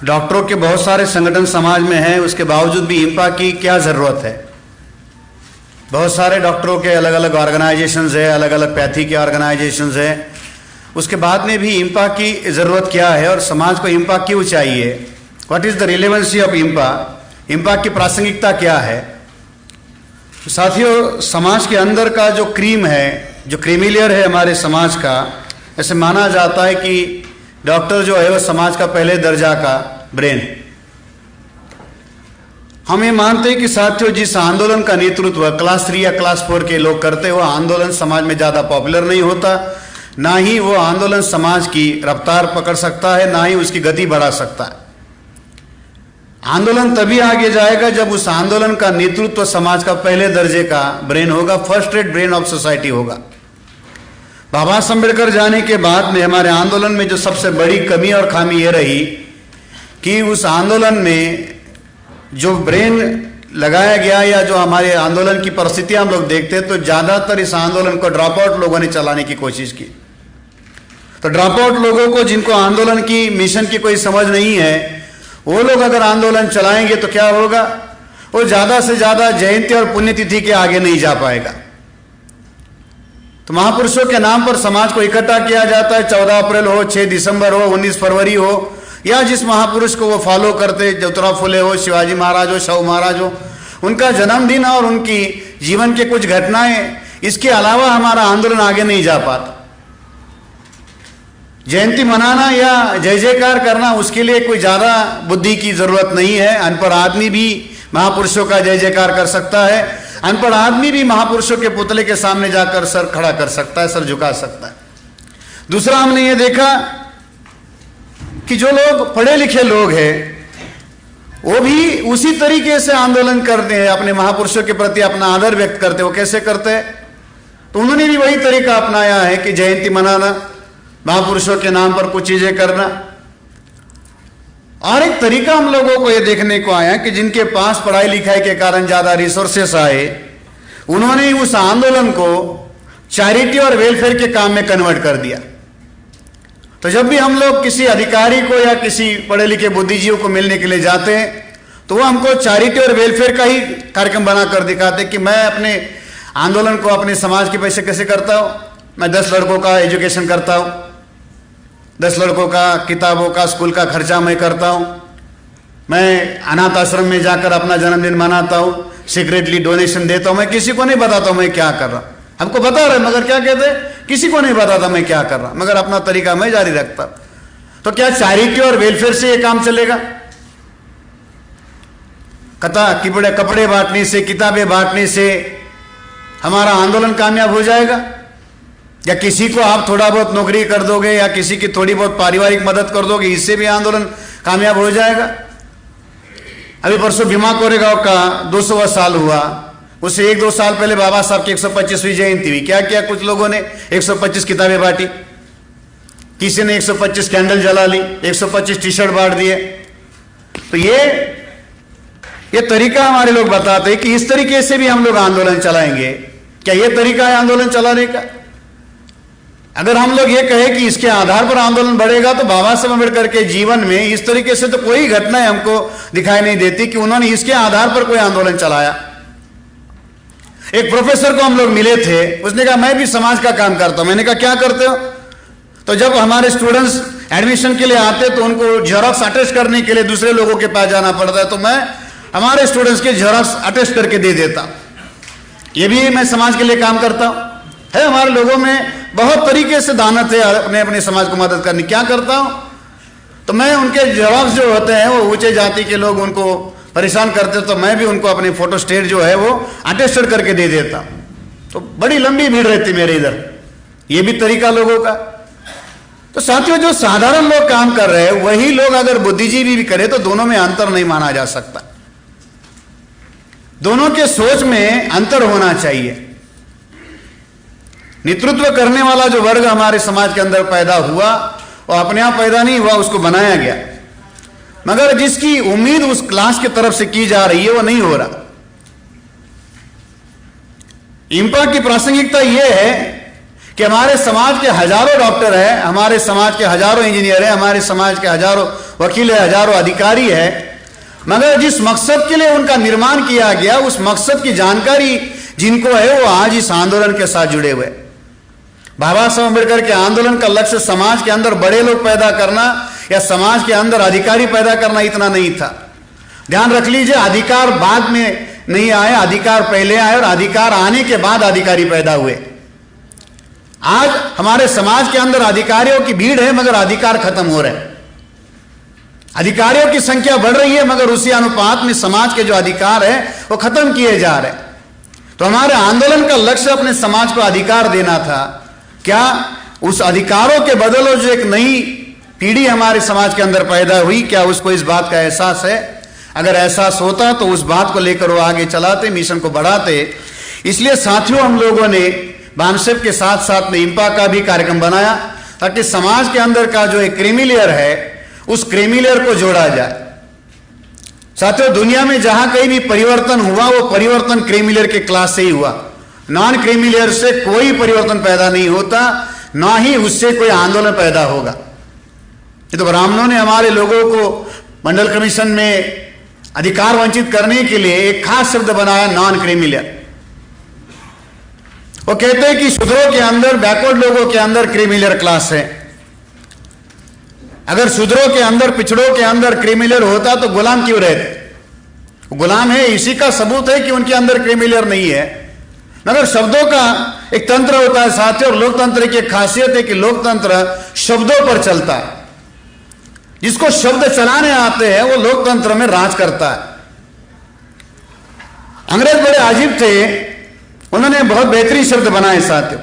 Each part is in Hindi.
डॉक्टरों के बहुत सारे संगठन समाज में हैं, उसके बावजूद भी इंपा की क्या ज़रूरत है? बहुत सारे डॉक्टरों के अलग अलग ऑर्गेनाइजेशंस है, अलग अलग पैथी के ऑर्गेनाइजेशंस है, उसके बाद में भी इंपा की ज़रूरत क्या है और समाज को इंपा क्यों चाहिए? What is the relevancy of IMPA? IMPA की प्रासंगिकता क्या है? साथियों, समाज के अंदर का जो क्रीम है, जो क्रीमिलियर है हमारे समाज का, ऐसे माना जाता है कि डॉक्टर जो है वो समाज का पहले दर्जा का ब्रेन है। हम ये मानते हैं कि साथियों, जिस आंदोलन का नेतृत्व क्लास 3 या क्लास 4 के लोग करते हैं, वो आंदोलन समाज में ज़्यादा पॉपुलर नहीं होता, ना ही वो आंदोलन समाज की रफ्तार पकड़ सकता है, ना ही उसकी गति बढ़ा सकता है। आंदोलन तभी आगे जाएगा जब उस आंदोलन का नेतृत्व समाज का पहले दर्जे का ब्रेन होगा, first rate brain of society होगा। बाबा साहब अम्बेडकर जाने के बाद में हमारे आंदोलन में जो सबसे बड़ी कमी और खामी ये रही कि उस आंदोलन में जो ब्रेन लगाया गया या जो हमारे आंदोलन की परिस्थितियां हम लोग देखते हैं, तो ज़्यादातर इस आंदोलन को ड्रॉप आउट लोगों ने चलाने की कोशिश की। तो ड्रॉप आउट लोगों को, जिनको आंदोलन की मिशन की कोई समझ नहीं है, वो लोग अगर आंदोलन चलाएंगे तो क्या होगा? वो ज़्यादा से ज़्यादा जयंती और पुण्यतिथि के आगे नहीं जा पाएगा। तो महापुरुषों के नाम पर समाज को इकट्ठा किया जाता है, 14 अप्रैल हो, 6 दिसंबर हो, 19 फरवरी हो, या जिस महापुरुष को वो फॉलो करते, ज्योतिराव फुले हो, शिवाजी महाराज हो, शव महाराज हो, उनका जन्मदिन और उनकी जीवन के कुछ घटनाएं, इसके अलावा हमारा आंदोलन आगे नहीं जा पाता। जयंती मनाना या जय जयकार करना, उसके लिए कोई ज़्यादा बुद्धि की ज़रूरत नहीं है। अनपढ़ आदमी भी महापुरुषों का जय जयकार कर सकता है, अनपढ़ आदमी भी महापुरुषों के पुतले के सामने जाकर सर खड़ा कर सकता है, सर झुका सकता है। दूसरा, हमने ये देखा कि जो लोग पढ़े लिखे लोग हैं, वो भी उसी तरीके से आंदोलन करते हैं, अपने महापुरुषों के प्रति अपना आदर व्यक्त करते हैं। वो कैसे करते हैं? तो उन्होंने भी वही तरीका अपनाया है कि जयंती मनाना, महापुरुषों के नाम पर कुछ चीजें करना। और एक तरीका हम लोगों को यह देखने को आया कि जिनके पास पढ़ाई लिखाई के कारण ज्यादा रिसोर्सेस आए, उन्होंने उस आंदोलन को चैरिटी और वेलफेयर के काम में कन्वर्ट कर दिया। तो जब भी हम लोग किसी अधिकारी को या किसी पढ़े लिखे बुद्धिजीवी को मिलने के लिए जाते हैं, तो वो हमको चैरिटी और वेलफेयर का ही कार्यक्रम बना कर दिखाते कि मैं अपने आंदोलन को अपने समाज के पैसे कैसे करता हूँ। मैं 10 लड़कों का एजुकेशन करता हूँ, 10 लड़कों का किताबों का स्कूल का खर्चा मैं करता हूँ, मैं अनाथ आश्रम में जाकर अपना जन्मदिन मनाता हूँ, सीक्रेटली डोनेशन देता हूँ। मैं किसी को नहीं बताता हूँ मैं क्या कर रहा हूँ। हमको बता रहे मगर क्या कहते, किसी को नहीं बताता मैं क्या कर रहा, मगर अपना तरीका मैं जारी रखता। तो क्या चैरिटी और वेलफेयर से ये काम चलेगा? कपड़े बांटने से, किताबें बांटने से हमारा आंदोलन कामयाब हो जाएगा? या किसी को आप थोड़ा बहुत नौकरी कर दोगे या किसी की थोड़ी बहुत पारिवारिक मदद कर दोगे, इससे भी आंदोलन कामयाब हो जाएगा? अभी परसों भीमा कोरेगांव का 200वां साल हुआ, उससे 1-2 साल पहले बाबा साहब की 125वीं जयंती हुई। क्या किया कुछ लोगों ने? 125 किताबें बांटी, किसी ने 125 कैंडल जला ली, 125 टी शर्ट बांट दिए। तो ये तरीका हमारे लोग बताते हैं कि इस तरीके से भी हम लोग आंदोलन चलाएंगे। क्या ये तरीका है आंदोलन चलाने का? अगर हम लोग ये कहें कि इसके आधार पर आंदोलन बढ़ेगा, तो बाबा साहब अम्बेडकर के जीवन में इस तरीके से तो कोई घटनाएं हमको दिखाई नहीं देती कि उन्होंने इसके आधार पर कोई आंदोलन चलाया। एक प्रोफेसर को हम लोग मिले थे, उसने कहा मैं भी समाज का काम करता हूं। मैंने कहा क्या करते हो? तो जब हमारे स्टूडेंट्स एडमिशन के लिए आते तो उनको जेरॉक्स अटेस्ट करने के लिए दूसरे लोगों के पास जाना पड़ता है, तो मैं हमारे स्टूडेंट्स के जेरॉक्स अटेस्ट करके दे देता। ये भी मैं समाज के लिए काम करता हूं। है हमारे लोगों में बहुत तरीके से दानत है अपने अपने समाज को मदद करनी। क्या करता हूं? तो मैं उनके जेरॉक्स जो होते हैं, वो ऊंचे जाति के लोग उनको परेशान करते, तो मैं भी उनको अपनी फोटो स्टेट जो है वो अटेस्टेड करके दे देता। तो बड़ी लंबी भीड़ रहती मेरे इधर। ये भी तरीका लोगों का। तो साथियों, जो साधारण लोग काम कर रहे हैं, वही लोग अगर बुद्धिजीवी भी करे, तो दोनों में अंतर नहीं माना जा सकता। दोनों के सोच में अंतर होना चाहिए। नेतृत्व करने वाला जो वर्ग हमारे समाज के अंदर पैदा हुआ, वो अपने आप पैदा नहीं हुआ, उसको बनाया गया। मगर जिसकी उम्मीद उस क्लास की तरफ से की जा रही है, वो नहीं हो रहा। इंपा की प्रासंगिकता यह है कि हमारे समाज के हजारों डॉक्टर हैं, हमारे समाज के हजारों इंजीनियर हैं, हमारे समाज के हजारों वकील है, हजारों अधिकारी है, मगर जिस मकसद के लिए उनका निर्माण किया गया उस मकसद की जानकारी जिनको है वो आज इस आंदोलन के साथ जुड़े हुए। बाबा साहब अम्बेडकर के आंदोलन का लक्ष्य समाज के अंदर बड़े लोग पैदा करना या समाज के अंदर अधिकारी पैदा करना इतना नहीं था। ध्यान रख लीजिए, अधिकार बाद में नहीं आए, अधिकार पहले आए और अधिकार आने के बाद अधिकारी पैदा हुए। आज हमारे समाज के अंदर अधिकारियों की भीड़ है मगर अधिकार खत्म हो रहे हैं। अधिकारियों की संख्या बढ़ रही है मगर उसी अनुपात में समाज के जो अधिकार है वो खत्म किए जा रहे हैं। तो हमारे आंदोलन का लक्ष्य अपने समाज को अधिकार देना था। क्या उस अधिकारों के बदले जो एक नई पीढ़ी हमारे समाज के अंदर पैदा हुई, क्या उसको इस बात का एहसास है? अगर एहसास होता तो उस बात को लेकर वो आगे चलाते, मिशन को बढ़ाते। इसलिए साथियों, हम लोगों ने बानसेप के साथ साथ में इंपा का भी कार्यक्रम बनाया ताकि समाज के अंदर का जो एक क्रीमी लेयर है उस क्रीमी लेयर को जोड़ा जाए। साथियों, दुनिया में जहां कहीं भी परिवर्तन हुआ वो परिवर्तन क्रीमी लेयर के क्लास से ही हुआ। नॉन क्रीमी लेयर से कोई परिवर्तन पैदा नहीं होता, ना ही उससे कोई आंदोलन पैदा होगा। ये तो ब्राह्मणों ने हमारे लोगों को मंडल कमीशन में अधिकार वंचित करने के लिए एक खास शब्द बनाया, नॉन क्रीमी लेयर। वो कहते हैं कि शूद्रों के अंदर, बैकवर्ड लोगों के अंदर क्रीमी लेयर क्लास है। अगर शूद्रों के अंदर, पिछड़ों के अंदर क्रीमी लेयर होता तो गुलाम क्यों रहते? गुलाम है, इसी का सबूत है कि उनके अंदर क्रीमी लेयर नहीं है। मगर शब्दों का एक तंत्र होता है साथियों, और लोकतंत्र की एक खासियत है कि लोकतंत्र शब्दों पर चलता है। जिसको शब्द चलाने आते हैं वो लोकतंत्र में राज करता है। अंग्रेज बड़े अजीब थे, उन्होंने बहुत बेहतरीन शब्द बनाए साथियों।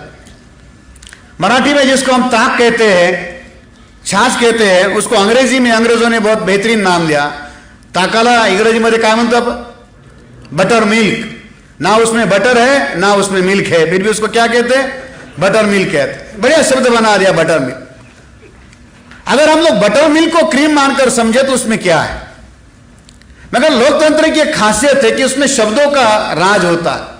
मराठी में जिसको हम ताक कहते हैं, छाछ कहते हैं, उसको अंग्रेजी में अंग्रेजों ने बहुत बेहतरीन नाम दिया। ताकाला इंग्रजीमध्ये काय म्हणतात? Butter milk. ना उसमें बटर है ना उसमें मिल्क है, फिर भी उसको क्या कहते हैं? बटर मिल्क कहते। बढ़िया शब्द बना दिया, बटर मिल्क। अगर हम लोग बटर मिल्क को क्रीम मानकर समझे तो उसमें क्या है? मगर लोकतंत्र की एक खासियत है कि उसमें शब्दों का राज होता है।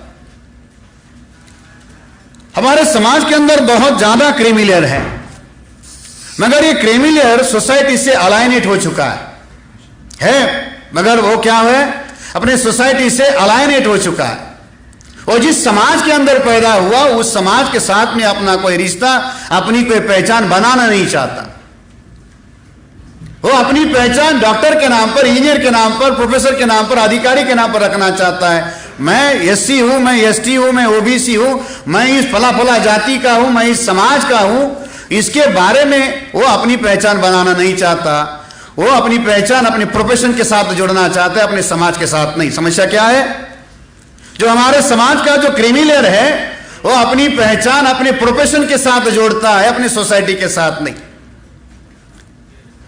हमारे समाज के अंदर बहुत ज्यादा क्रीमी लेयर है, मगर ये क्रीमी लेयर सोसाइटी से अलाइनेट हो चुका है मगर वो क्या है? अपने सोसाइटी से अलाइनेट हो चुका है। और जिस समाज के अंदर पैदा हुआ उस समाज के साथ में अपना कोई रिश्ता, अपनी कोई पहचान बनाना नहीं चाहता। वो अपनी पहचान डॉक्टर के नाम पर, इंजीनियर के नाम पर, प्रोफेसर के नाम पर, अधिकारी के नाम पर रखना चाहता है। मैं एससी हूं, मैं एसटी हूं, मैं ओबीसी हूं, मैं इस फला फला जाति का हूं, मैं इस समाज का हूं। इसके बारे में वो अपनी पहचान बनाना नहीं चाहता। वो अपनी पहचान अपने प्रोफेशन के साथ जोड़ना चाहता है, अपने समाज के साथ नहीं। समस्या क्या है? जो हमारे समाज का जो क्रीमी लेयर है वो अपनी पहचान अपने प्रोफेशन के साथ जोड़ता है, अपनी सोसाइटी के साथ नहीं।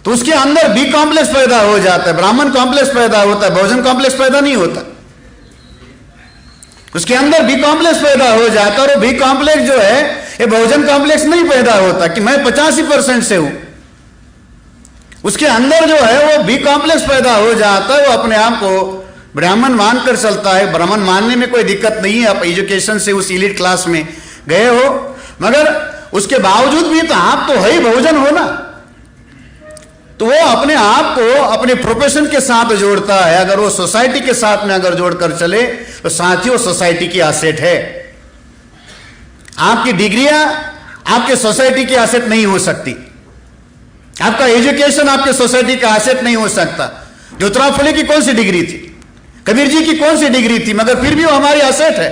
तो उसके अंदर बी कॉम्प्लेक्स पैदा हो जाता है, ब्राह्मण कॉम्प्लेक्स पैदा होता है, बहुजन कॉम्प्लेक्स पैदा नहीं होता। उसके अंदर बी कॉम्प्लेक्स पैदा हो जाता है और बी कॉम्प्लेक्स जो है ये बहुजन कॉम्प्लेक्स नहीं पैदा होता कि मैं 85% से हूं। उसके अंदर जो है वो बी कॉम्प्लेक्स पैदा हो जाता है। वो अपने आप को ब्राह्मण मानकर चलता है। ब्राह्मण मानने में कोई दिक्कत नहीं है, आप एजुकेशन से उस एलीट क्लास में गए हो, मगर उसके बावजूद भी तो आप तो है ही बहुजन हो ना। तो वो अपने आप को अपने प्रोफेशन के साथ जोड़ता है। अगर वो सोसाइटी के साथ में अगर जोड़कर चले तो साथियों सोसाइटी की एसेट है। आपकी डिग्रियां आपके सोसाइटी की एसेट नहीं हो सकती। आपका एजुकेशन आपके सोसाइटी का एसेट नहीं हो सकता। ज्योतिराव फुले की कौन सी डिग्री थी? कबीर जी की कौन सी डिग्री थी? मगर फिर भी वो हमारी एसेट है।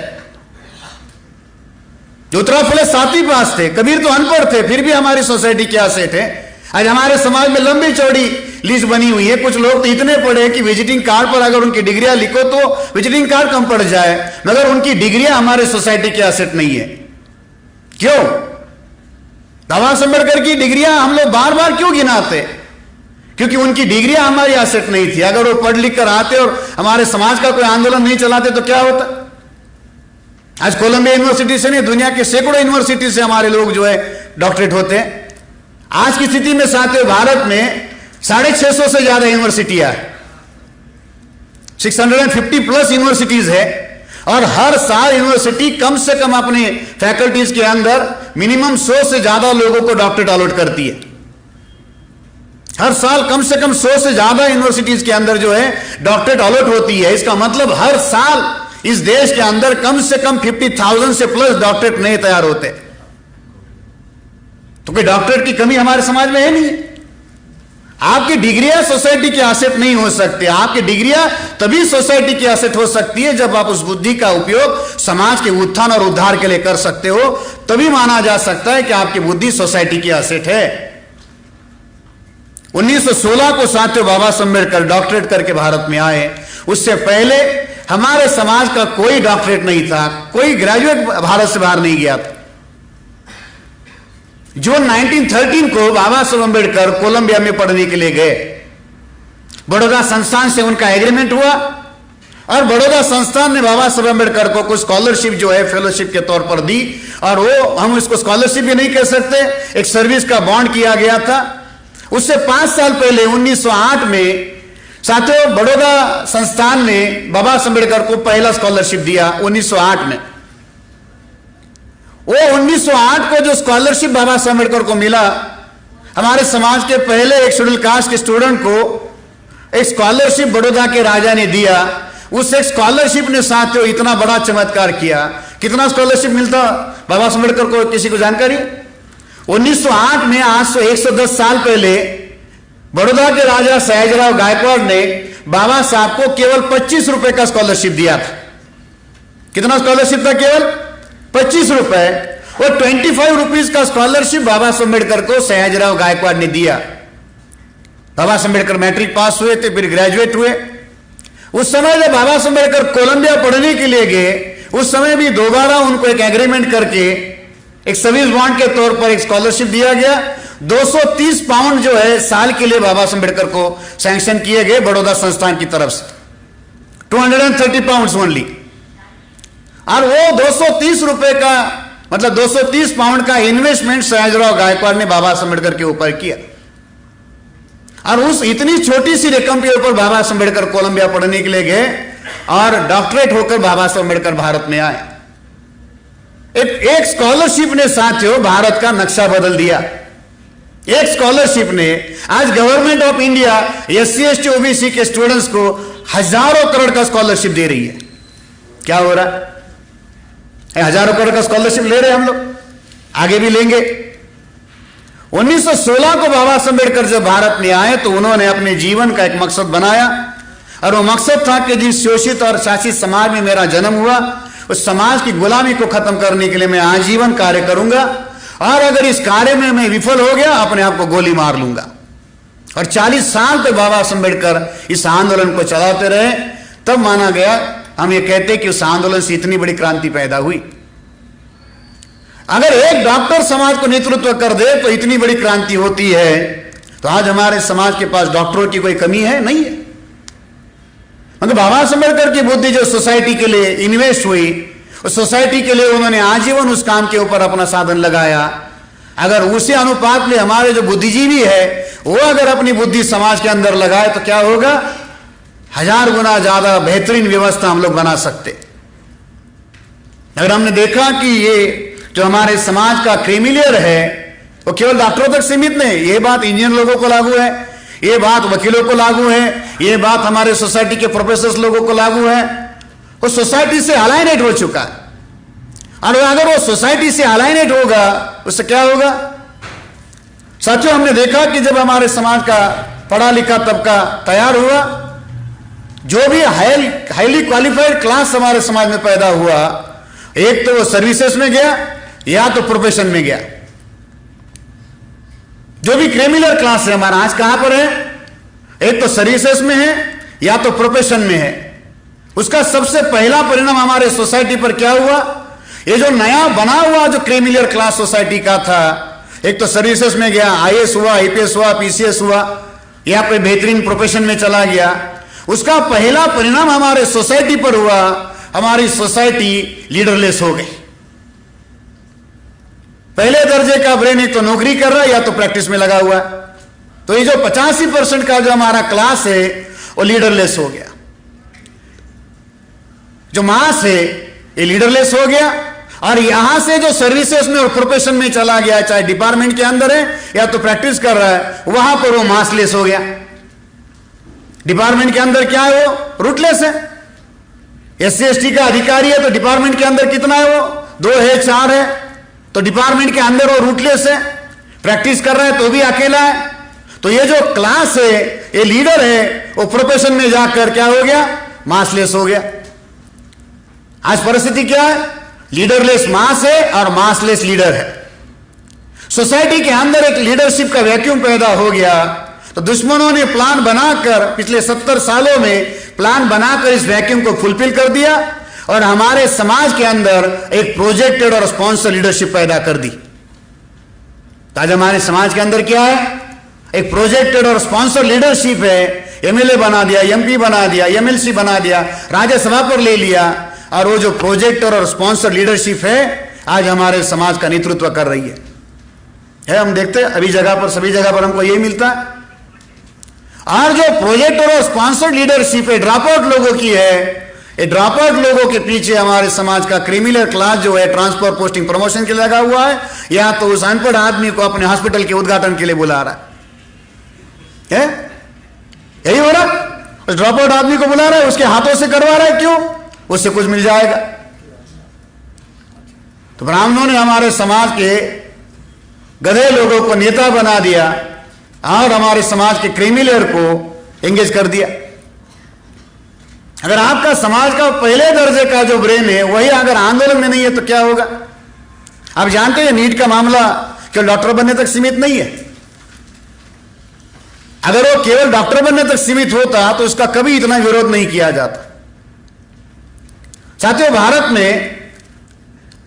ज्योतिराव फुले 7वीं पास थे, कबीर तो अनपढ़ थे, फिर भी हमारी सोसाइटी की एसेट है। आज हमारे समाज में लंबी चौड़ी लिस्ट बनी हुई है। कुछ लोग तो इतने पढ़े कि विजिटिंग कार्ड पर अगर उनकी डिग्रियां लिखो तो विजिटिंग कार्ड कम पड़ जाए, मगर उनकी डिग्रियां हमारे सोसाइटी की एसेट नहीं है। क्यों? बाबा साहब अम्बेडकर की डिग्रियां हम लोग बार बार क्यों गिनाते? क्योंकि उनकी डिग्रियां हमारी एसेट नहीं थी। अगर वो पढ़ लिख कर आते और हमारे समाज का कोई आंदोलन नहीं चलाते तो क्या होता? आज कोलंबिया यूनिवर्सिटी से नहीं, दुनिया के सैकड़ों यूनिवर्सिटी से हमारे लोग जो है डॉक्टरेट होते हैं। आज की स्थिति में साथियों भारत में 650 से ज्यादा यूनिवर्सिटियां है, 650 प्लस यूनिवर्सिटीज है, और हर साल यूनिवर्सिटी कम से कम अपने फैकल्टीज के अंदर मिनिमम 100 से ज्यादा लोगों को डॉक्टरेट अलॉट करती है। हर साल कम से कम 100 से ज्यादा यूनिवर्सिटीज के अंदर जो है डॉक्टरेट अलॉट होती है। इसका मतलब हर साल इस देश के अंदर कम से कम 50,000 से प्लस डॉक्टरेट नए तैयार होते। तो कोई डॉक्टरेट की कमी हमारे समाज में है नहीं है। आपकी डिग्रियां सोसाइटी की एसेट नहीं हो सकती। आपकी डिग्रियां तभी सोसाइटी की एसेट हो सकती है जब आप उस बुद्धि का उपयोग समाज के उत्थान और उद्धार के लिए कर सकते हो, तभी माना जा सकता है कि आपकी बुद्धि सोसाइटी की एसेट है। 1916 को साथियों बाबा साहब अम्बेडकर डॉक्टरेट करके भारत में आए। उससे पहले हमारे समाज का कोई डॉक्टरेट नहीं था, कोई ग्रेजुएट भारत से बाहर नहीं गया था। जून 1913 को बाबा साहब अम्बेडकर कोलंबिया में पढ़ने के लिए गए। बड़ौदा संस्थान से उनका एग्रीमेंट हुआ और बड़ौदा संस्थान ने बाबा साहब अम्बेडकर को कुछ स्कॉलरशिप जो है फेलोशिप के तौर पर दी, और वो हम इसको स्कॉलरशिप भी नहीं कह सकते, एक सर्विस का बॉन्ड किया गया था। उससे 5 साल पहले 1908 में साथियों बड़ौदा संस्थान ने बाबा साहब अम्बेडकर को पहला स्कॉलरशिप दिया 1908 में। वो 1908 को जो स्कॉलरशिप बाबा साहब अम्बेडकर को मिला, हमारे समाज के पहले एक शेड्यूल कास्ट के स्टूडेंट को एक स्कॉलरशिप बड़ौदा के राजा ने दिया। उस एक स्कॉलरशिप ने साथियों इतना बड़ा चमत्कार किया। कितना स्कॉलरशिप मिलता बाबा साहब अम्बेडकर को, किसी को जानकारी? 1908 में, आज से 110 साल पहले, बड़ौदा के राजा सयाजीराव गायकवाड़ ने बाबा साहब को केवल 25 रुपए का स्कॉलरशिप दिया था। कितना स्कॉलरशिप था? केवल 25 रुपए। वो 25 रुपीज का स्कॉलरशिप बाबा साहब अम्बेडकर को सयाजीराव गायकवाड़ ने दिया। बाबा साहब अम्बेडकर मैट्रिक पास हुए थे, फिर ग्रेजुएट हुए। उस समय जब बाबा साहब अम्बेडकर कोलंबिया पढ़ने के लिए गए, उस समय भी दोबारा उनको एक एग्रीमेंट करके एक सर्विस बॉन्ड के तौर पर एक स्कॉलरशिप दिया गया। 230 पाउंड जो है साल के लिए बाबा साहब अम्बेडकर को सैंक्शन किए गए बड़ौदा संस्थान की तरफ से, 230 पाउंड ओनली। और वो 230 रुपए का मतलब 230 पाउंड का इन्वेस्टमेंट सयाजीराव गायकवाड़ ने बाबा साहब अम्बेडकर के ऊपर किया। और उस इतनी छोटी सी रकम के ऊपर बाबा साहब अम्बेडकर कोलंबिया पढ़ने के लिए गए और डॉक्टरेट होकर बाबा साहब अम्बेडकर भारत में आए। एक स्कॉलरशिप ने साथियों भारत का नक्शा बदल दिया। एक स्कॉलरशिप ने आज government of India SC ST OBC के स्टूडेंट्स को हजारों करोड़ का स्कॉलरशिप दे रही है। क्या हो रहा है? हजारों करोड़ का स्कॉलरशिप ले रहे हैं हम लोग, आगे भी लेंगे। 1916 को बाबा साहब अम्बेडकर जब भारत में आए तो उन्होंने अपने जीवन का एक मकसद बनाया, और वो मकसद था कि जिस शोषित और शासित समाज में मेरा जन्म हुआ, उस समाज की गुलामी को खत्म करने के लिए मैं आजीवन कार्य करूंगा, और अगर इस कार्य में मैं विफल हो गया अपने आप को गोली मार लूंगा। और 40 साल तक बाबा साहब अम्बेडकर इस आंदोलन को चलाते रहे। तब माना गया, हम ये कहते कि उस आंदोलन से इतनी बड़ी क्रांति पैदा हुई। अगर एक डॉक्टर समाज को नेतृत्व कर दे तो इतनी बड़ी क्रांति होती है। तो आज हमारे समाज के पास डॉक्टरों की कोई कमी है? नहीं है। मगर बाबा साहब अम्बेडकर की बुद्धि जो सोसाइटी के लिए इन्वेस्ट हुई, उस सोसाइटी के लिए उन्होंने आजीवन उस काम के ऊपर अपना साधन लगाया। अगर उसी अनुपात में हमारे जो बुद्धिजीवी है वो अगर अपनी बुद्धि समाज के अंदर लगाए तो क्या होगा? 1000 गुना ज्यादा बेहतरीन व्यवस्था हम लोग बना सकते। अगर हमने देखा कि ये जो हमारे समाज का क्रीमिलियर है वो केवल डॉक्टरों तक सीमित नहीं, ये बात इंजीनियर लोगों को लागू है, ये बात वकीलों को लागू है, ये बात हमारे सोसाइटी के प्रोफेसर लोगों को लागू है। वो सोसाइटी से अलाइनेट हो चुका है, और अगर वो सोसाइटी से अलाइनेट होगा उससे क्या होगा? साथियों, हमने देखा कि जब हमारे समाज का पढ़ा लिखा तबका तैयार हुआ, जो भी हाईली क्वालिफाइड क्लास हमारे समाज में पैदा हुआ, एक तो वो सर्विसेज में गया या तो प्रोफेशन में गया। जो भी क्रिमिनल क्लास है हमारा आज कहां पर है? एक तो सर्विसेज में है या तो प्रोफेशन में है। उसका सबसे पहला परिणाम हमारे सोसाइटी पर क्या हुआ? ये जो नया बना हुआ जो क्रिमिनल क्लास सोसाइटी का था, एक तो सर्विसेज में गया, IAS हुआ, IPS हुआ, PCS हुआ, या कोई बेहतरीन प्रोफेशन में चला गया। उसका पहला परिणाम हमारे सोसाइटी पर हुआ, हमारी सोसाइटी लीडरलेस हो गई। पहले दर्जे का ब्रेन एक तो नौकरी कर रहा है या तो प्रैक्टिस में लगा हुआ है। तो ये जो 85% का जो हमारा क्लास है वो लीडरलेस हो गया। जो मास है ये लीडरलेस हो गया, और यहां से जो सर्विसेज में और प्रोफेशन में चला गया, चाहे डिपार्टमेंट के अंदर है या तो प्रैक्टिस कर रहा है, वहां पर वो मासलेस हो गया। डिपार्टमेंट के अंदर क्या है, वो रूटलेस है। SC/ST का अधिकारी है तो डिपार्टमेंट के अंदर कितना है, वो 2 है 4 है, तो डिपार्टमेंट के अंदर वो रूटलेस है। प्रैक्टिस कर रहा है तो भी अकेला है। तो ये जो क्लास है, ये लीडर है, वो प्रोफेशन में जाकर क्या हो गया, मासलेस हो गया। आज परिस्थिति क्या है, लीडरलेस मास है और मासलेस लीडर है। सोसाइटी के अंदर एक लीडरशिप का वैक्यूम पैदा हो गया। तो दुश्मनों ने प्लान बनाकर, पिछले 70 सालों में प्लान बनाकर इस वैक्यूम को फुलफिल कर दिया और हमारे समाज के अंदर एक प्रोजेक्टेड और स्पॉन्सर लीडरशिप पैदा कर दी। आज हमारे समाज के अंदर क्या है, एक प्रोजेक्टेड और स्पॉन्सर लीडरशिप है। MLA बना दिया, MP बना दिया, MLC बना दिया, राज्यसभा पर ले लिया, और वो जो प्रोजेक्टर और स्पॉन्सर लीडरशिप है आज हमारे समाज का नेतृत्व कर रही है। हम देखते हैं अभी जगह पर, सभी जगह पर हमको यही मिलता है। और जो प्रोजेक्टर और स्पॉन्सर लीडरशिप है ड्रॉप आउट लोगों की है, ये ड्रॉप आउट लोगों के पीछे हमारे समाज का क्रिमिनल क्लास जो है ट्रांसफर, पोस्टिंग, प्रमोशन के लिए लगा हुआ है, या तो उस अनपढ़ आदमी को अपने हॉस्पिटल के उद्घाटन के लिए बुला रहा है। यही हो रहा, उस ड्रॉप आउट आदमी को बुला रहा है, उसके हाथों से करवा रहा है, क्यों, उससे कुछ मिल जाएगा। तो ब्राह्मणों ने हमारे समाज के गधे लोगों को नेता बना दिया और हमारे समाज के क्रिमिनल को एंगेज कर दिया। अगर आपका समाज का पहले दर्जे का जो ब्रेन है वही अगर आंदोलन में नहीं है तो क्या होगा। आप जानते हैं नीट का मामला केवल डॉक्टर बनने तक सीमित नहीं है। अगर वो केवल डॉक्टर बनने तक सीमित होता तो उसका कभी इतना विरोध नहीं किया जाता। साथियों, भारत में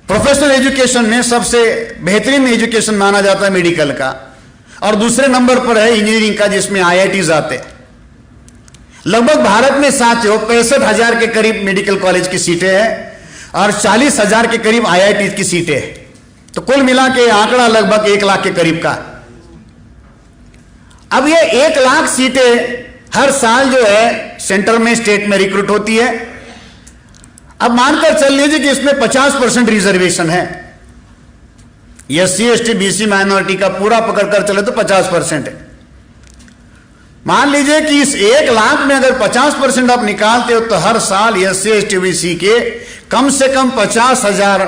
प्रोफेशनल एजुकेशन में सबसे बेहतरीन एजुकेशन माना जाता है मेडिकल का, और दूसरे नंबर पर है इंजीनियरिंग का, जिसमें IITs आते हैं। लगभग भारत में साथियों 65,000 के करीब मेडिकल कॉलेज की सीटें हैं और 40,000 के करीब IIT की सीटें हैं। तो कुल मिला के आंकड़ा लगभग 1 लाख के करीब का। अब ये 1 लाख सीटें हर साल जो है सेंटर में, स्टेट में रिक्रूट होती है। अब मानकर चल लीजिए कि इसमें 50% रिजर्वेशन है। SC/ST BC माइनॉरिटी का पूरा पकड़कर चले तो 50% है। मान लीजिए कि इस 1 लाख में अगर 50% आप निकालते हो तो हर साल SC/ST BC के कम से कम 50,000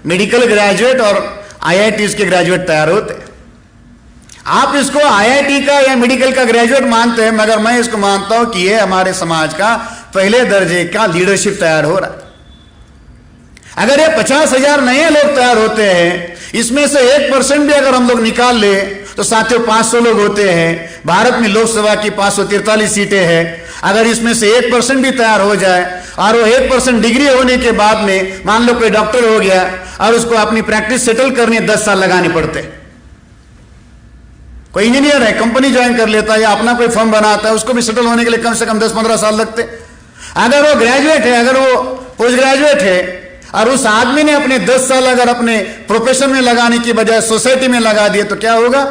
मेडिकल ग्रेजुएट और IITs के ग्रेजुएट तैयार होते। आप इसको IIT का या मेडिकल का ग्रेजुएट मानते हैं, मगर मैं इसको मानता हूं कि यह हमारे समाज का पहले दर्जे का लीडरशिप तैयार हो रहा है। अगर ये 50,000 नए लोग तैयार होते हैं, इसमें से 1% भी अगर हम लोग निकाल ले तो साथियों 500 लोग होते हैं। भारत में लोकसभा की 543 सीटें हैं। अगर इसमें से 1% भी तैयार हो जाए और वो 1% डिग्री होने के बाद में मान लो कोई डॉक्टर हो गया और उसको अपनी प्रैक्टिस सेटल करने 10 साल लगाने पड़ते। कोई इंजीनियर है, कंपनी ज्वाइन कर लेता है या अपना कोई फर्म बनाता है, उसको भी सेटल होने के लिए कम से कम 10-15 साल लगते। अगर वो ग्रेजुएट है, अगर वो पोस्ट ग्रेजुएट है और उस आदमी ने अपने 10 साल अगर अपने प्रोफेशन में लगाने की बजाय सोसाइटी में लगा दिए तो क्या होगा।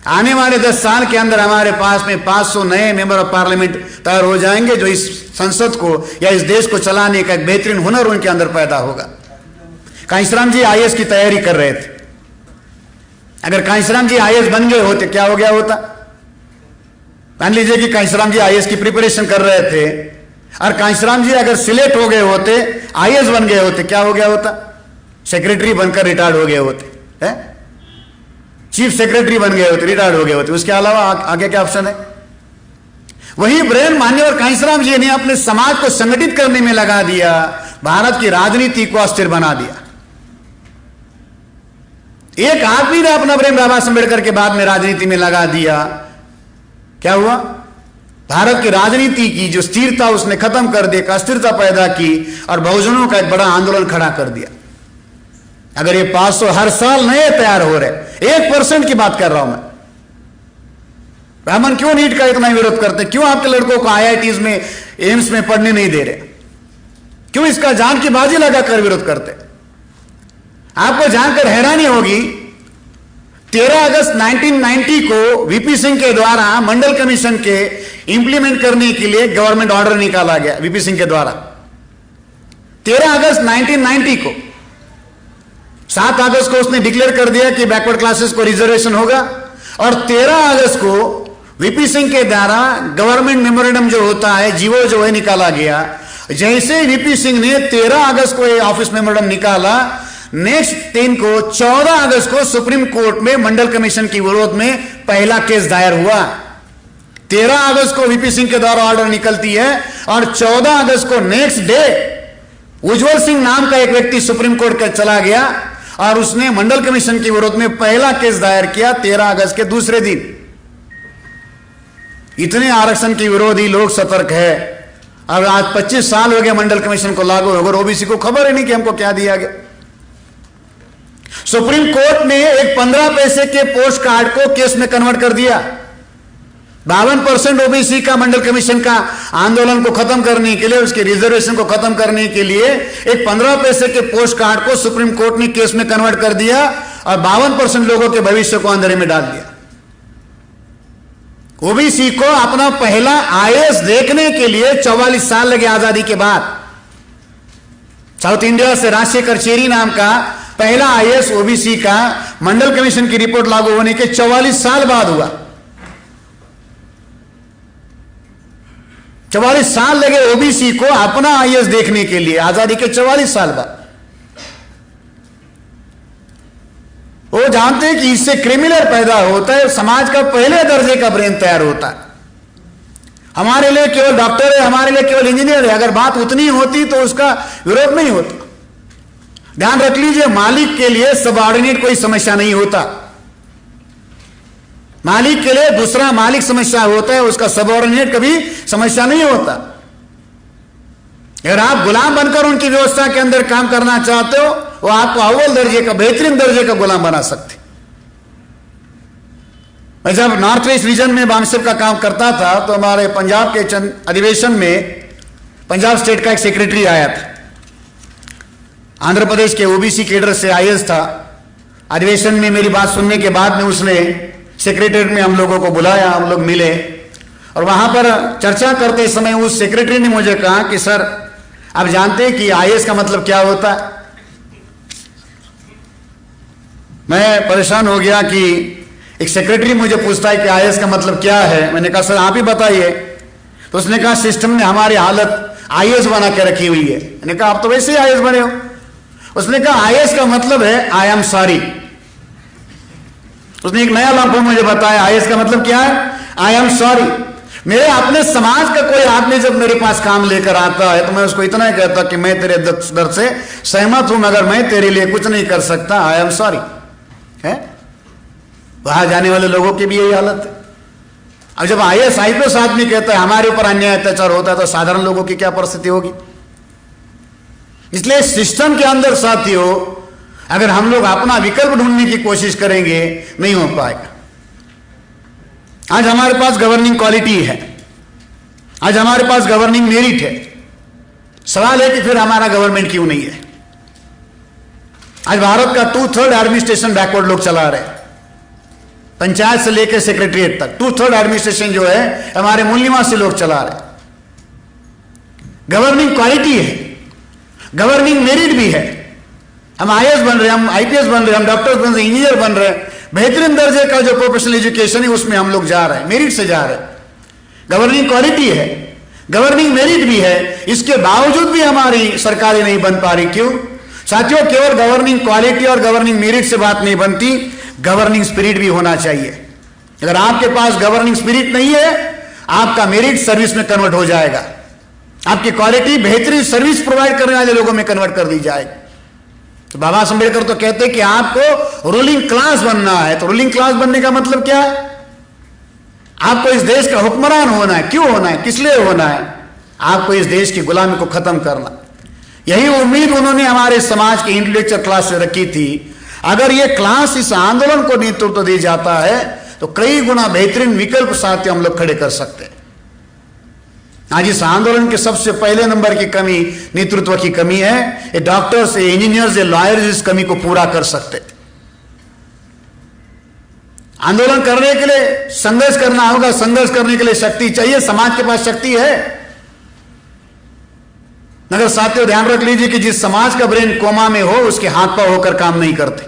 आने वाले 10 साल के अंदर हमारे पास में 500 नए मेंबर ऑफ पार्लियामेंट तैयार हो जाएंगे, जो इस संसद को या इस देश को चलाने का एक बेहतरीन हुनर उनके अंदर पैदा होगा। कांशीराम जी IAS की तैयारी कर रहे थे। अगर कांशीराम जी IAS बन गए होते क्या हो गया होता। मान लीजिए कि कांशीराम जी IAS की प्रिपरेशन कर रहे थे और कांशीराम जी अगर सिलेक्ट हो गए होते, IAS बन गए होते, क्या हो गया होता। सेक्रेटरी बनकर रिटायर्ड हो गए होते, है? चीफ सेक्रेटरी बन गए होते, रिटायर्ड हो गए होते। उसके अलावा आगे क्या ऑप्शन है। वही ब्रेन मान्यवर कांशीराम जी ने अपने समाज को संगठित करने में लगा दिया, भारत की राजनीति को अस्थिर बना दिया। एक आदमी ने अपना ब्रेन बाबा साहब अम्बेडकर के बाद में राजनीति में लगा दिया, क्या हुआ। भारत की राजनीति की जो स्थिरता उसने खत्म कर दी, अस्थिरता पैदा की और बहुजनों का एक बड़ा आंदोलन खड़ा कर दिया। अगर ये 500 हर साल नए तैयार हो रहे, 1% की बात कर रहा हूं मैं। ब्राह्मण क्यों नीट का इतना विरोध करते, क्यों आपके लड़कों को IITs में, एम्स में पढ़ने नहीं दे रहे, क्यों इसका जान की बाजी लगाकर विरोध करते। आपको जानकर हैरानी होगी, 13 अगस्त 1990 को VP सिंह के द्वारा मंडल कमीशन के इंप्लीमेंट करने के लिए गवर्नमेंट ऑर्डर निकाला गया। VP सिंह के द्वारा 13 अगस्त 1990 को 7 अगस्त को उसने डिक्लेयर कर दिया कि बैकवर्ड क्लासेस को रिजर्वेशन होगा, और 13 अगस्त को वीपी सिंह के द्वारा गवर्नमेंट मेमोरेंडम जो होता है, जीवो जो है, निकाला गया। जैसे वीपी सिंह ने 13 अगस्त को ये ऑफिस मेमोरेंडम निकाला, नेक्स्ट दिन को 14 अगस्त को सुप्रीम कोर्ट में मंडल कमीशन के विरोध में पहला केस दायर हुआ। 13 अगस्त को वीपी सिंह के द्वारा ऑर्डर निकलती है, और 14 अगस्त को नेक्स्ट डे उज्जवल सिंह नाम का एक व्यक्ति सुप्रीम कोर्ट का चला गया और उसने मंडल कमीशन के विरोध में पहला केस दायर किया 13 अगस्त के दूसरे दिन। इतने आरक्षण के विरोधी लोग सतर्क है। अब आज 25 साल हो गए मंडल कमीशन को लागू होकर, ओबीसी को खबर ही नहीं कि हमको क्या दिया गया। सुप्रीम कोर्ट ने एक 15 पैसे के पोस्ट कार्ड को केस में कन्वर्ट कर दिया। 52% ओबीसी का मंडल कमीशन का आंदोलन को खत्म करने के लिए, उसके रिजर्वेशन को खत्म करने के लिए एक 15 पैसे के पोस्ट कार्ड को सुप्रीम कोर्ट ने केस में कन्वर्ट कर दिया और 52% लोगों के भविष्य को अंधेरे में डाल दिया। ओबीसी को अपना पहला आईएएस देखने के लिए 44 साल लगे आजादी के बाद। साउथ इंडिया से राजशेखर चेरी नाम का पहला आईएएस ओबीसी का मंडल कमीशन की रिपोर्ट लागू होने के 44 साल बाद हुआ। 44 साल लगे ओबीसी को अपना आईएएस देखने के लिए, आजादी के 44 साल बाद। वो जानते हैं कि इससे क्रिमिनल पैदा होता है, समाज का पहले दर्जे का ब्रेन तैयार होता है। हमारे लिए केवल डॉक्टर है, हमारे लिए केवल इंजीनियर है, अगर बात उतनी होती तो उसका विरोध नहीं होता। ध्यान रख लीजिए, मालिक के लिए सबऑर्डिनेट कोई समस्या नहीं होता। मालिक के लिए दूसरा मालिक समस्या होता है, उसका सबऑर्डिनेट कभी समस्या नहीं होता। अगर आप गुलाम बनकर उनकी व्यवस्था के अंदर काम करना चाहते हो, वो आपको अव्वल दर्जे का, बेहतरीन दर्जे का गुलाम बना सकते। मैं जब नॉर्थ ईस्ट रीजन में बामसेप का काम करता था तो हमारे पंजाब के चंद अधिवेशन में पंजाब स्टेट का एक सेक्रेटरी आया था, आंध्र प्रदेश के ओबीसी कैडर से आईएएस था। अधिवेशन में मेरी बात सुनने के बाद में उसने सेक्रेटरीट में हम लोगों को बुलाया, हम लोग मिले और वहां पर चर्चा करते समय उस सेक्रेटरी ने मुझे कहा कि सर, आप जानते हैं कि आईएएस का मतलब क्या होता है? मैं परेशान हो गया कि एक सेक्रेटरी मुझे पूछता है कि आईएएस का मतलब क्या है। मैंने कहा सर आप ही बताइए। तो उसने कहा सिस्टम ने हमारी हालत आईएएस बना के रखी हुई है। मैंने कहा आप तो वैसे ही आईएएस बने हो। उसने कहा आईएएस का मतलब है आई एम सॉरी। उसने एक नया लफ्ज़ मुझे बताया, आईएएस का मतलब क्या है? I am sorry. मेरे अपने समाज का कोई आदमी जब मेरे पास काम लेकर आता है तो मैं उसको इतना ही कहता कि मैं तेरे दर्द से सहमत हूं, मगर मैं तेरे लिए कुछ नहीं कर सकता, आई एम सॉरी। है वहां जाने वाले लोगों की भी यही हालत है। अब जब आईएएस आईपीएस आदमी कहता है हमारे ऊपर अन्याय अत्याचार होता है तो साधारण लोगों की क्या परिस्थिति होगी? इसलिए सिस्टम के अंदर साथियों, अगर हम लोग अपना विकल्प ढूंढने की कोशिश करेंगे नहीं हो पाएगा। आज हमारे पास गवर्निंग क्वालिटी है, आज हमारे पास गवर्निंग मेरिट है। सवाल है कि फिर हमारा गवर्नमेंट क्यों नहीं है? आज भारत का 2/3 एडमिनिस्ट्रेशन बैकवर्ड लोग चला रहे हैं, पंचायत से लेकर सेक्रेटरीट तक 2/3 एडमिनिस्ट्रेशन जो है हमारे मूल निवासी लोग चला रहे हैं। गवर्निंग क्वालिटी है, गवर्निंग मेरिट भी है। हम आईएएस बन रहे हैं, हम आईपीएस बन रहे हैं, हम डॉक्टर बन रहे हैं, इंजीनियर बन रहे हैं। बेहतरीन दर्जे का जो प्रोफेशनल एजुकेशन है उसमें हम लोग जा रहे हैं, मेरिट से जा रहे हैं। गवर्निंग क्वालिटी है, गवर्निंग मेरिट भी है, इसके बावजूद भी हमारी सरकारें नहीं बन पा रही। क्यों साथियों? केवल गवर्निंग क्वालिटी और गवर्निंग मेरिट से बात नहीं बनती, गवर्निंग स्पिरिट भी होना चाहिए। अगर आपके पास गवर्निंग स्पिरिट नहीं है, आपका मेरिट सर्विस में कन्वर्ट हो जाएगा, आपकी क्वालिटी बेहतरीन सर्विस प्रोवाइड करने वाले लोगों में कन्वर्ट कर दी जाएगी। तो बाबा साहब अम्बेडकर तो कहते हैं कि आपको रूलिंग क्लास बनना है। तो रूलिंग क्लास बनने का मतलब क्या है? आपको इस देश का हुक्मरान होना है। क्यों होना है? किस लिए होना है? आपको इस देश की गुलामी को खत्म करना। यही उम्मीद उन्होंने हमारे समाज के इंटेलेक्चुअल क्लास से रखी थी। अगर यह क्लास इस आंदोलन को नेतृत्व दे जाता है तो कई गुना बेहतरीन विकल्प साथ हम लोग खड़े कर सकते हैं। आज इस आंदोलन के सबसे पहले नंबर की कमी नेतृत्व की कमी है। ये डॉक्टर्स, ये इंजीनियर्स, ये लॉयर्स इस कमी को पूरा कर सकते। आंदोलन करने के लिए संघर्ष करना होगा, संघर्ष करने के लिए शक्ति चाहिए। समाज के पास शक्ति है। मगर साथियों ध्यान रख लीजिए कि जिस समाज का ब्रेन कोमा में हो उसके हाथ पांव होकर काम नहीं करते।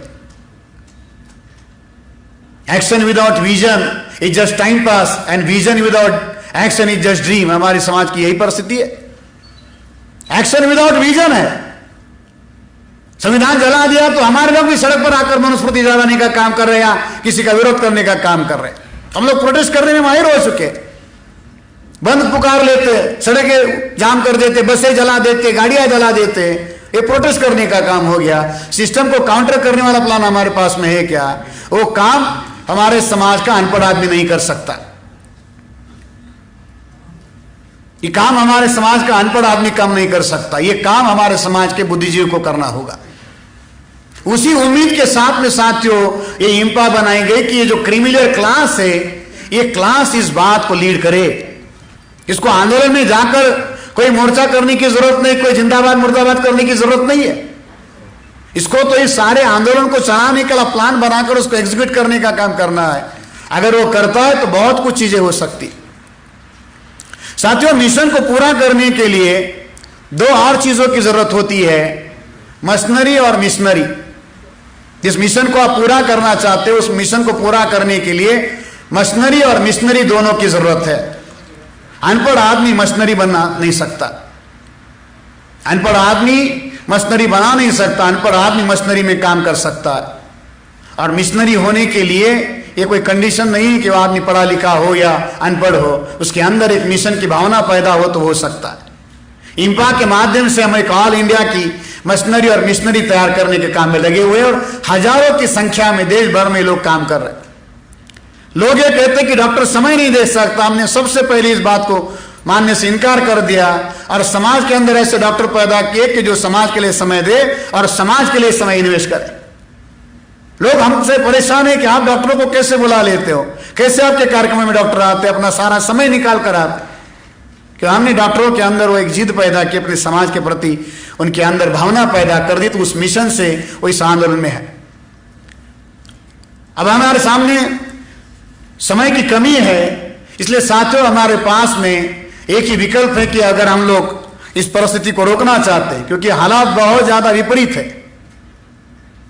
Action without vision is just time pass and vision without action is just dream. हमारे समाज की यही परिस्थिति है। एक्शन विदाउट विजन है। संविधान जला दिया तो हमारे लोग भी सड़क पर आकर मनुस्मृति जलाने का काम कर रहे हैं या किसी का विरोध करने का काम कर रहे हैं। हम लोग प्रोटेस्ट करने में माहिर हो चुके, बंद पुकार लेते, सड़कें जाम कर देते, बसें जला देते, गाड़ियां जला देते। ये प्रोटेस्ट करने का काम हो गया। सिस्टम को काउंटर करने वाला प्लान हमारे पास में है क्या? वो काम हमारे समाज का अनपढ़ आदमी नहीं कर सकता। ये काम हमारे समाज का अनपढ़ आदमी काम नहीं कर सकता। ये काम हमारे समाज के बुद्धिजीवी को करना होगा। उसी उम्मीद के साथ में साथियों ये इंपा बनाई गई कि ये जो क्रिमिनल क्लास है ये क्लास इस बात को लीड करे। इसको आंदोलन में जाकर कोई मोर्चा करने की जरूरत नहीं, कोई जिंदाबाद मुर्दाबाद करने की जरूरत नहीं है। इसको तो इस सारे आंदोलन को चलाने का प्लान बनाकर उसको एग्जीक्यूट करने का काम करना है। अगर वो करता है तो बहुत कुछ चीजें हो सकती। साथियों मिशन को पूरा करने के लिए दो और चीजों की जरूरत होती है, मशीनरी और मिशनरी। जिस मिशन को आप पूरा करना चाहते हो उस मिशन को पूरा करने के लिए मशीनरी और मिशनरी दोनों की जरूरत है। अनपढ़ आदमी मशीनरी बना नहीं सकता, अनपढ़ आदमी मशीनरी बना नहीं सकता। अनपढ़ आदमी मशीनरी में काम कर सकता है। और मिशनरी होने के लिए ये कोई कंडीशन नहीं है कि वो आदमी पढ़ा लिखा हो या अनपढ़ हो, उसके अंदर एक मिशन की भावना पैदा हो तो हो सकता है। इंपा के माध्यम से हम एक ऑल इंडिया की मशीनरी और मिशनरी तैयार करने के काम में लगे हुए और हजारों की संख्या में देश भर में लोग काम कर रहे हैं। लोग ये कहते हैं कि डॉक्टर समय नहीं दे सकता। हमने सबसे पहले इस बात को मानने से इनकार कर दिया और समाज के अंदर ऐसे डॉक्टर पैदा किए कि जो समाज के लिए समय दे और समाज के लिए समय इन्वेस्ट करे। लोग हमसे परेशान है कि आप डॉक्टरों को कैसे बुला लेते हो, कैसे आपके कार्यक्रम में डॉक्टर आते, अपना सारा समय निकाल कर आते। कि हमने डॉक्टरों के अंदर वो एक जिद पैदा की, अपने समाज के प्रति उनके अंदर भावना पैदा कर दी, तो उस मिशन से वो इस आंदोलन में है। अब हमारे सामने समय की कमी है, इसलिए साथियों हमारे पास में एक ही विकल्प है कि अगर हम लोग इस परिस्थिति को रोकना चाहते हैं, क्योंकि हालात बहुत ज्यादा विपरीत है।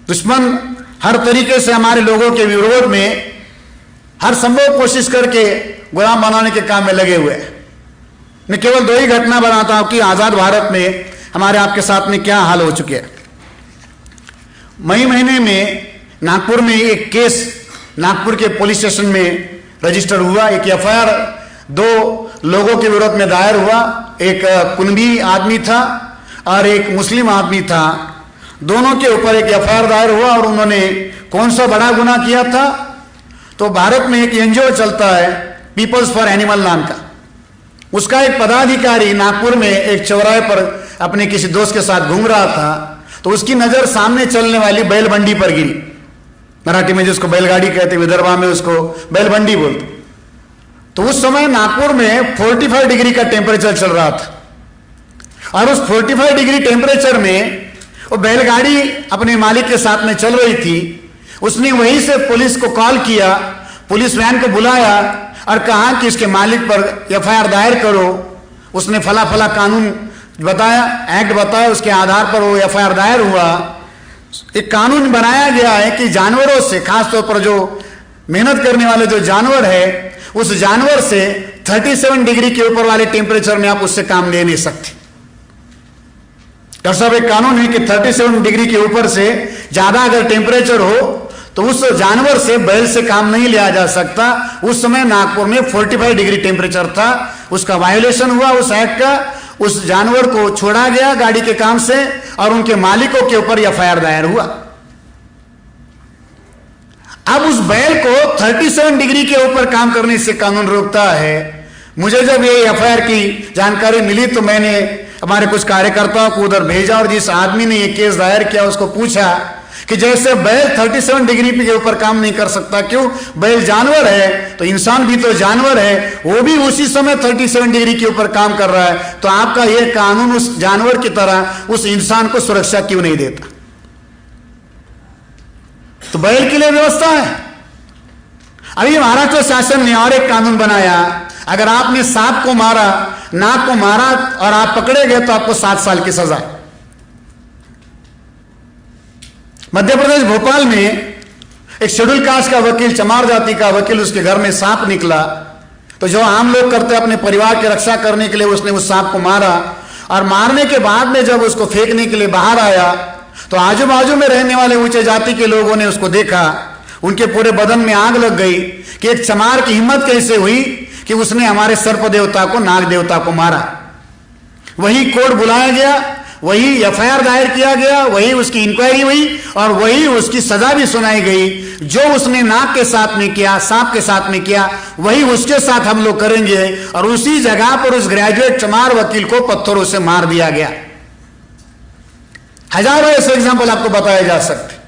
दुश्मन हर तरीके से हमारे लोगों के विरोध में हर संभव कोशिश करके गुलाम बनाने के काम में लगे हुए हैं। मैं केवल दो ही घटना बनाता हूं कि आजाद भारत में हमारे आपके साथ में क्या हाल हो चुके हैं। मई महीने में नागपुर में एक केस नागपुर के पुलिस स्टेशन में रजिस्टर हुआ। एक एफआईआर दो लोगों के विरोध में दायर हुआ। एक कुनबी आदमी था और एक मुस्लिम आदमी था। दोनों के ऊपर एक एफआईआर दायर हुआ और उन्होंने कौन सा बड़ा गुनाह किया था? तो भारत में एक एनजीओ चलता है पीपल्स फॉर एनिमल नाम का, उसका एक पदाधिकारी नागपुर में एक चौराहे पर अपने किसी दोस्त के साथ घूम रहा था, तो उसकी नजर सामने चलने वाली बैलबंडी पर गिरी। मराठी में जिसको बैलगाड़ी कहते, विदर्भा में उसको बैलबंडी बोलते। तो उस समय नागपुर में 45 डिग्री का टेम्परेचर चल रहा था और उस 45 डिग्री टेम्परेचर में वो बैलगाड़ी अपने मालिक के साथ में चल रही थी। उसने वहीं से पुलिस को कॉल किया, पुलिस वैन को बुलाया और कहा कि इसके मालिक पर एफआईआर दायर करो। उसने फला फला कानून बताया, एक्ट बताया, उसके आधार पर वो एफआईआर दायर हुआ। एक कानून बनाया गया है कि जानवरों से, खासतौर पर जो मेहनत करने वाले जो जानवर है, उस जानवर से 37 डिग्री के ऊपर वाले टेम्परेचर में आप उससे काम ले नहीं सकते। डॉक्टर साहब एक कानून है कि 37 डिग्री के ऊपर से ज्यादा अगर टेम्परेचर हो तो उस जानवर से, बैल से काम नहीं लिया जा सकता। उस समय नागपुर में 45 डिग्री टेम्परेचर था, उसका वायोलेशन हुआ उस एक्ट का। उस जानवर को छोड़ा गया गाड़ी के काम से और उनके मालिकों के ऊपर एफआईआर दायर हुआ। अब उस बैल को 37 डिग्री के ऊपर काम करने से कानून रोकता है। मुझे जब ये एफआईआर की जानकारी मिली तो मैंने हमारे कुछ कार्यकर्ताओं को उधर भेजा और जिस आदमी ने ये केस दायर किया उसको पूछा कि जैसे बैल 37 डिग्री के ऊपर काम नहीं कर सकता, क्यों? बैल जानवर है तो इंसान भी तो जानवर है, वो भी उसी समय 37 डिग्री के ऊपर काम कर रहा है, तो आपका यह कानून उस जानवर की तरह उस इंसान को सुरक्षा क्यों नहीं देता? तो बैल के लिए व्यवस्था है। अभी महाराष्ट्र शासन ने और एक कानून बनाया, अगर आपने सांप को मारा नाक को मारा और आप पकड़े गए तो आपको 7 साल की सजा। मध्य प्रदेश भोपाल में एक शेड्यूल कास्ट का वकील, चमार जाति का वकील, उसके घर में सांप निकला तो जो आम लोग करते अपने परिवार की रक्षा करने के लिए उसने उस सांप को मारा, और मारने के बाद में जब उसको फेंकने के लिए बाहर आया तो आजू बाजू में रहने वाले ऊंचे जाति के लोगों ने उसको देखा, उनके पूरे बदन में आग लग गई कि एक चमार की हिम्मत कैसे हुई कि उसने हमारे सर्प देवता को, नाग देवता को मारा। वही कोर्ट बुलाया गया, वही एफआईआर दायर किया गया, वही उसकी इंक्वायरी हुई और वही उसकी सजा भी सुनाई गई। जो उसने नाग के साथ में किया, सांप के साथ में किया, वही उसके साथ हम लोग करेंगे। और उसी जगह पर उस ग्रेजुएट चमार वकील को पत्थरों से मार दिया गया। हजारों ऐसे एग्जाम्पल आपको बताए जा सकते।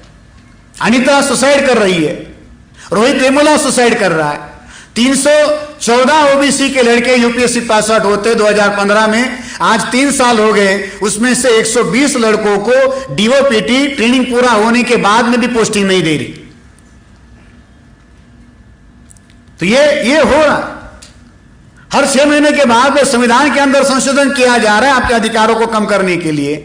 अनीता सुसाइड कर रही है, रोहित वेमुला सुसाइड कर रहा है। 314 ओबीसी के लड़के यूपीएससी पास आउट होते 2015 में, आज 3 साल हो गए, उसमें से 120 लड़कों को डीओपीटी ट्रेनिंग पूरा होने के बाद में भी पोस्टिंग नहीं दे रही। तो ये हो रहा। हर 6 महीने के बाद में संविधान के अंदर संशोधन किया जा रहा है आपके अधिकारों को कम करने के लिए।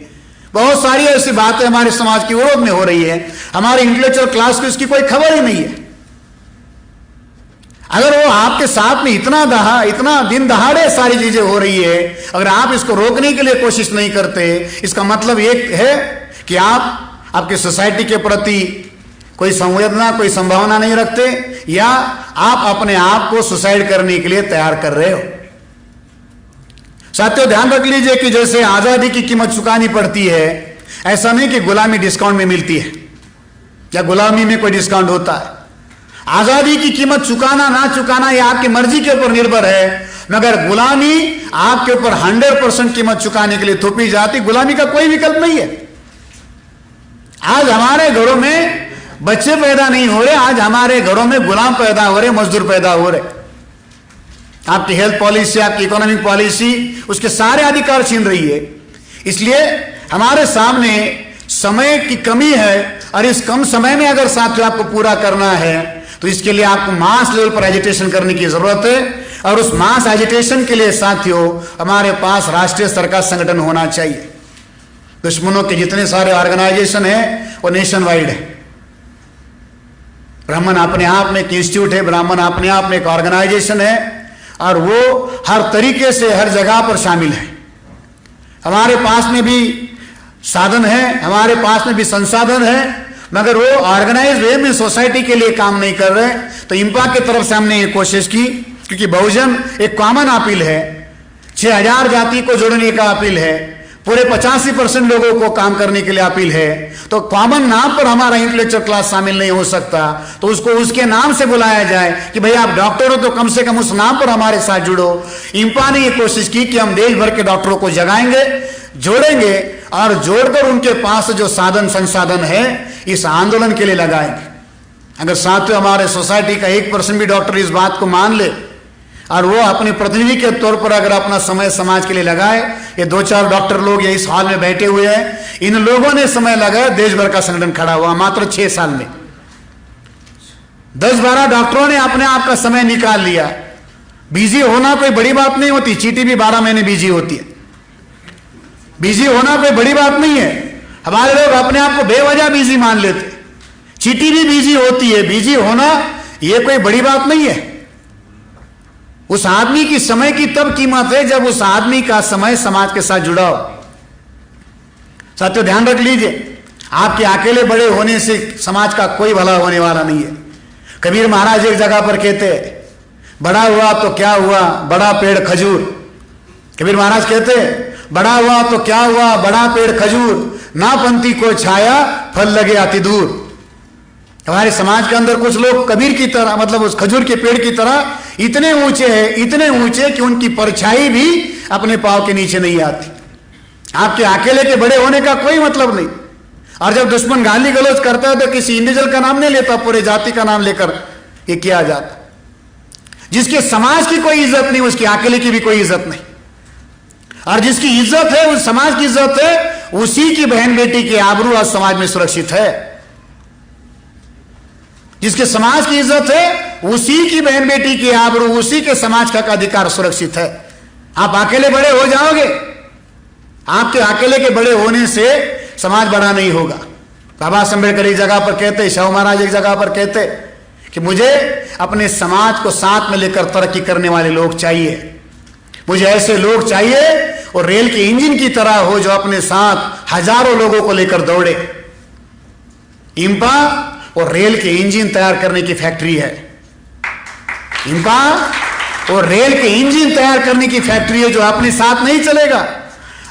बहुत सारी ऐसी बातें हमारे समाज के विरोध में हो रही है, हमारे इंटेलेक्चुअल क्लास को इसकी कोई खबर ही नहीं है। अगर वो आपके साथ में इतना दिन दहाड़े सारी चीजें हो रही है, अगर आप इसको रोकने के लिए कोशिश नहीं करते, इसका मतलब ये है कि आप आपकी सोसाइटी के प्रति कोई संवेदना, कोई संभावना नहीं रखते, या आप अपने आप को सुसाइड करने के लिए तैयार कर रहे हो। साथियों, ध्यान रख लीजिए कि जैसे आजादी की कीमत चुकानी पड़ती है, ऐसा नहीं कि गुलामी डिस्काउंट में मिलती है या गुलामी में कोई डिस्काउंट होता है। आजादी की कीमत चुकाना ना चुकाना यह आपकी मर्जी के ऊपर निर्भर है, मगर गुलामी आपके ऊपर 100% कीमत चुकाने के लिए थोपी जाती। गुलामी का कोई विकल्प नहीं है। आज हमारे घरों में बच्चे पैदा नहीं हो रहे, आज हमारे घरों में गुलाम पैदा हो रहे, मजदूर पैदा हो रहे। आपकी हेल्थ पॉलिसी, आपकी इकोनॉमिक पॉलिसी उसके सारे अधिकार छीन रही है। इसलिए हमारे सामने समय की कमी है, और इस कम समय में अगर साथियों आपको पूरा करना है तो इसके लिए आपको मास लेवल पर एजिटेशन करने की जरूरत है। और उस मास एजिटेशन के लिए साथियों हमारे पास राष्ट्रीय स्तर का संगठन होना चाहिए। दुश्मनों के जितने सारे ऑर्गेनाइजेशन है वो नेशन वाइड है। ब्राह्मण अपने आप में एक इंस्टीट्यूट है, ब्राह्मण अपने आप में एक ऑर्गेनाइजेशन है, और वो हर तरीके से हर जगह पर शामिल है। हमारे पास में भी साधन है, हमारे पास में भी संसाधन है, मगर वो ऑर्गेनाइज वे में सोसाइटी के लिए काम नहीं कर रहे। तो इंपा की तरफ से हमने ये कोशिश की, क्योंकि बहुजन एक कॉमन अपील है, 6000 जाति को जोड़ने का अपील है, पूरे 85% लोगों को काम करने के लिए अपील है। तो कॉमन नाम पर हमारा इंटेलेक्चुअल क्लास शामिल नहीं हो सकता, तो उसको उसके नाम से बुलाया जाए कि भाई आप डॉक्टर हो तो कम से कम उस नाम पर हमारे साथ जुड़ो। इंपा ने ये कोशिश की कि हम देश भर के डॉक्टरों को जगाएंगे, जोड़ेंगे, और जोड़कर उनके पास जो साधन संसाधन है इस आंदोलन के लिए लगाएंगे। अगर साथियों हमारे सोसाइटी का 1% भी डॉक्टर इस बात को मान ले और वो अपने प्रतिनिधि के तौर पर अगर अपना समय समाज के लिए लगाए, ये 2-4 डॉक्टर लोग ये इस हॉल में बैठे हुए हैं, इन लोगों ने समय लगाया, देश भर का संगठन खड़ा हुआ मात्र 6 साल में। 10-12 डॉक्टरों ने अपने आप का समय निकाल लिया। बिजी होना कोई बड़ी बात नहीं होती, चीटी भी 12 महीने बिजी होती है। बिजी होना कोई बड़ी बात नहीं है। हमारे लोग अपने आप को बेवजह बिजी मान लेते, चीटी भी बिजी होती है। बिजी होना यह कोई बड़ी बात नहीं है। उस आदमी की समय की तब कीमत है जब उस आदमी का समय समाज के साथ जुड़ा हो। साथियों ध्यान रख लीजिए, आपके अकेले बड़े होने से समाज का कोई भला होने वाला नहीं है। कबीर महाराज एक जगह पर कहते, बड़ा हुआ तो क्या हुआ, बड़ा पेड़ खजूर। कबीर महाराज कहते, बड़ा हुआ तो क्या हुआ, बड़ा पेड़ खजूर, ना पंथी को छाया, फल लगे अति दूर। हमारे समाज के अंदर कुछ लोग कबीर की तरह, मतलब उस खजूर के पेड़ की तरह इतने ऊंचे हैं, इतने ऊंचे कि उनकी परछाई भी अपने पांव के नीचे नहीं आती। आपके अकेले के बड़े होने का कोई मतलब नहीं। और जब दुश्मन गाली गलौज करता है तो किसी इंडिविजुअल का नाम नहीं लेता, पूरे जाति का नाम लेकर ये किया जाता। जिसके समाज की कोई इज्जत नहीं, उसकी अकेले की भी कोई इज्जत नहीं। और जिसकी इज्जत है, उस समाज की इज्जत है, उसी की बहन बेटी की आबरू आज समाज में सुरक्षित है। जिसके समाज की इज्जत है, उसी की बहन बेटी की आबरू, उसी के समाज का अधिकार सुरक्षित है। आप अकेले बड़े हो जाओगे, आपके अकेले के बड़े होने से समाज बड़ा नहीं होगा। बाबा साहब अम्बेडकर एक जगह पर कहते, शाहू महाराज एक जगह पर कहते कि मुझे अपने समाज को साथ में लेकर तरक्की करने वाले लोग चाहिए। मुझे ऐसे लोग चाहिए और रेल के इंजन की तरह हो जो अपने साथ हजारों लोगों को लेकर दौड़े। इंपा और रेल के इंजन तैयार करने की फैक्ट्री है। इंपा और रेल के इंजन तैयार करने की फैक्ट्री है जो अपने साथ नहीं चलेगा।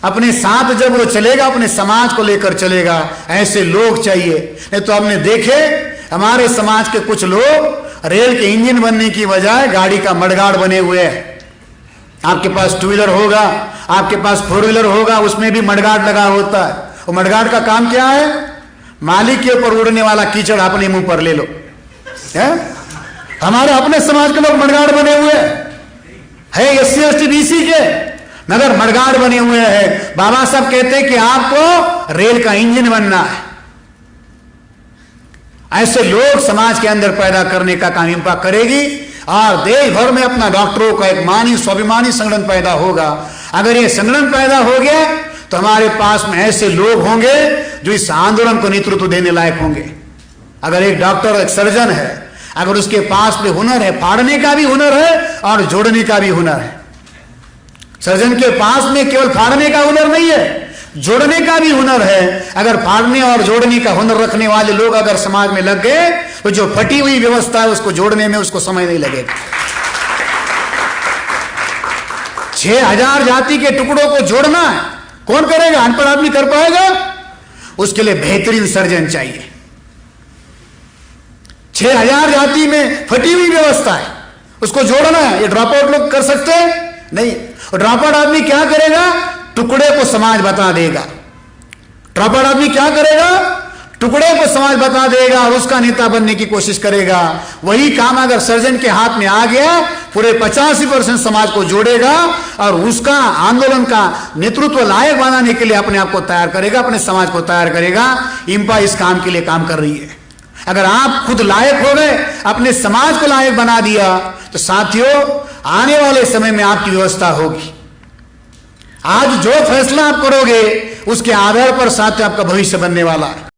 अपने साथ जब वो चलेगा अपने समाज को लेकर चलेगा। ऐसे लोग चाहिए। नहीं तो हमने देखे हमारे समाज के कुछ लोग रेल के इंजन बनने की बजाय गाड़ी का मडगाड़ बने हुए हैं। आपके पास टू व्हीलर होगा, आपके पास फोर व्हीलर होगा, उसमें भी मडगाड़ लगा होता है। वो मडगाड़ का काम क्या है? मालिक के ऊपर उड़ने वाला कीचड़ अपने मुंह पर ले लो। है? हमारे अपने समाज के लोग मडगाड़ बने हुए हैं, एससी एसटी बीसी के, मगर मडगाड़ बने हुए हैं। बाबा साहब कहते हैं कि आपको रेल का इंजन बनना है। ऐसे लोग समाज के अंदर पैदा करने का काम इंपा करेगी और देश भर में अपना डॉक्टरों का एक मानी स्वाभिमानी संगठन पैदा होगा। अगर ये संगठन पैदा हो गया तो हमारे पास में ऐसे लोग होंगे जो इस आंदोलन को नेतृत्व देने लायक होंगे। अगर एक डॉक्टर, एक सर्जन है, अगर उसके पास में हुनर है, फाड़ने का भी हुनर है और जोड़ने का भी हुनर है। सर्जन के पास में केवल फाड़ने का हुनर नहीं है, जोड़ने का भी हुनर है। अगर फाड़ने और जोड़ने का हुनर रखने वाले लोग अगर समाज में लग गए तो जो फटी हुई व्यवस्था है उसको जोड़ने में उसको समय नहीं लगेगा। 6000 जाति के टुकड़ों को जोड़ना है, कौन करेगा? अनपढ़ आदमी कर पाएगा? उसके लिए बेहतरीन सर्जन चाहिए। 6000 जाति में फटी हुई व्यवस्था है, उसको जोड़ना है। ये ड्रॉप आउट लोग कर सकते हैं? नहीं। और ड्रॉप आउट आदमी क्या करेगा? टुकड़े को समाज बता देगा। ड्रॉप आउट आदमी क्या करेगा? टुकड़े को समाज बता देगा और उसका नेता बनने की कोशिश करेगा। वही काम अगर सर्जन के हाथ में आ गया, पूरे 85% समाज को जोड़ेगा और उसका आंदोलन का नेतृत्व लायक बनाने के लिए अपने आप को तैयार करेगा, अपने समाज को तैयार करेगा। इंपा इस काम के लिए काम कर रही है। अगर आप खुद लायक हो गए, अपने समाज को लायक बना दिया, तो साथियों आने वाले समय में आपकी व्यवस्था होगी। आज जो फैसला आप करोगे उसके आधार पर साथियों आपका भविष्य बनने वाला है।